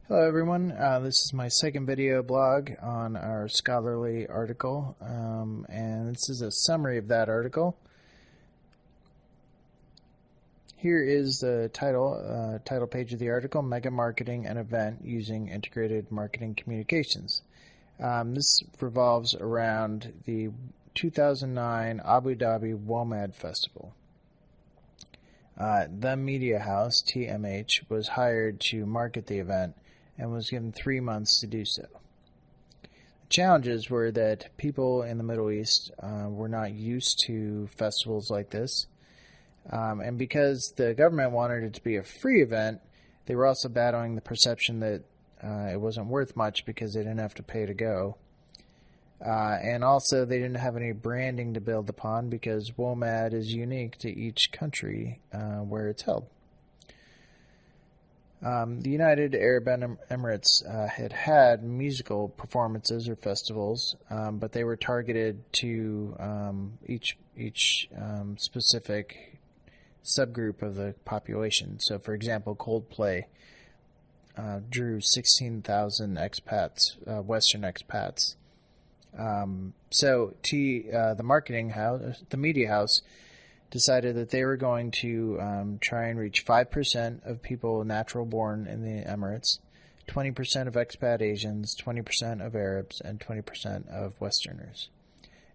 Hello everyone, this is my second video blog on our scholarly article, and this is a summary of that article. Here is the title page of the article, Mega Marketing an Event Using Integrated Marketing Communications. This revolves around the 2009 Abu Dhabi WOMAD Festival. The Media House, TMH, was hired to market the event and was given 3 months to do so. The challenges were that people in the Middle East were not used to festivals like this, and because the government wanted it to be a free event, they were also battling the perception that it wasn't worth much because they didn't have to pay to go. And also they didn't have any branding to build upon because WOMAD is unique to each country where it's held. The United Arab Emirates had musical performances or festivals, but they were targeted to each specific subgroup of the population. So, for example, Coldplay drew 16,000 expats, Western expats. The marketing house, the media house, decided that they were going to try and reach 5% of people natural born in the Emirates, 20% of expat Asians, 20% of Arabs, and 20% of Westerners,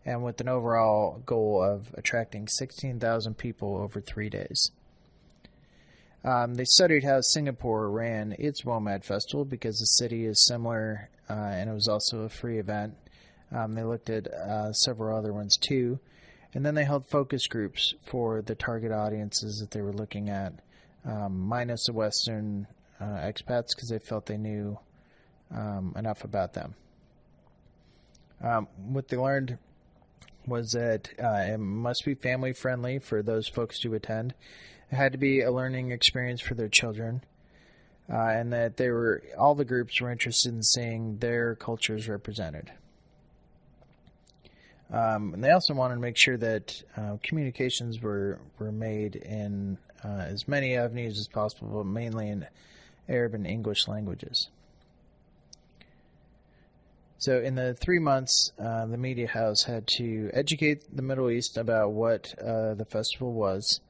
and with an overall goal of attracting 16,000 people over 3 days. They studied how Singapore ran its WOMAD festival because the city is similar and it was also a free event. They looked at several other ones too. And then they held focus groups for the target audiences that they were looking at, minus the Western expats because they felt they knew enough about them. What they learned was that it must be family friendly for those folks to attend. It had to be a learning experience for their children, and that all the groups were interested in seeing their cultures represented. And they also wanted to make sure that communications were made in as many avenues as possible, but mainly in Arab and English languages. So in the 3 months, the media house had to educate the Middle East about what the festival was,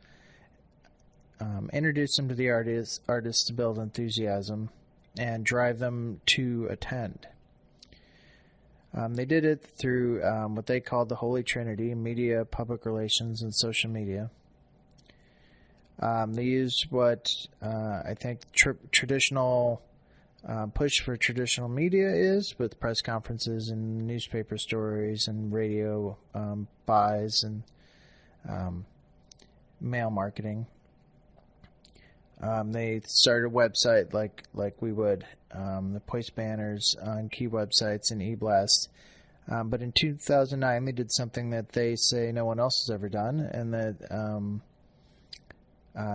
introduce them to the artists to build enthusiasm, and drive them to attend. They did it through what they called the Holy Trinity: media, public relations, and social media. They used what I think traditional push for traditional media is, with press conferences and newspaper stories and radio buys and mail marketing. They started a website like we would. They placed banners on key websites and eBlast. But in 2009, they did something that they say no one else has ever done, and that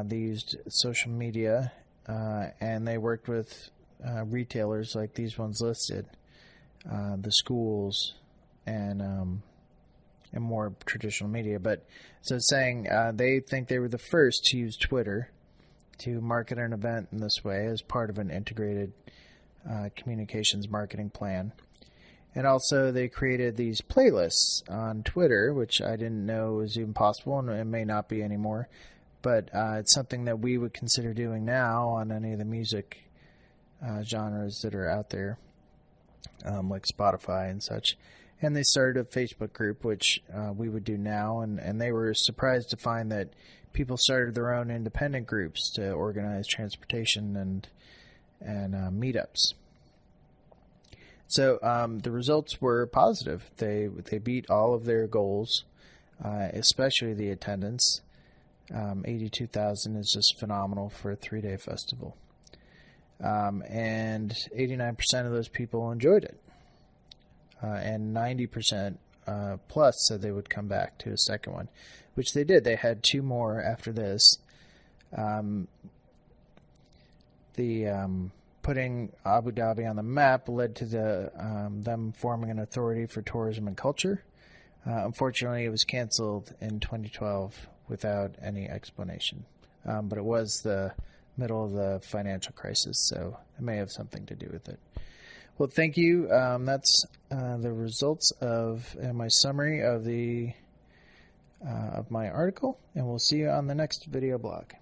they used social media, and they worked with retailers like these ones listed, the schools, and more traditional media. But so it's saying they think they were the first to use Twitter to market an event in this way as part of an integrated communications marketing plan. And also they created these playlists on Twitter, which I didn't know was even possible, and it may not be anymore, but it's something that we would consider doing now on any of the music genres that are out there, like Spotify and such. And they started a Facebook group, which we would do now, and they were surprised to find that people started their own independent groups to organize transportation and meetups. So the results were positive. They beat all of their goals, especially the attendance. 82,000 is just phenomenal for a 3-day festival. And 89% of those people enjoyed it. And 90% plus said they would come back to a second one, which they did. They had 2 more after this. Putting Abu Dhabi on the map led to them forming an authority for tourism and culture. Unfortunately, it was canceled in 2012 without any explanation. But it was the middle of the financial crisis, so it may have something to do with it. Well, thank you. That's the results of my summary of the of my article, and we'll see you on the next video blog.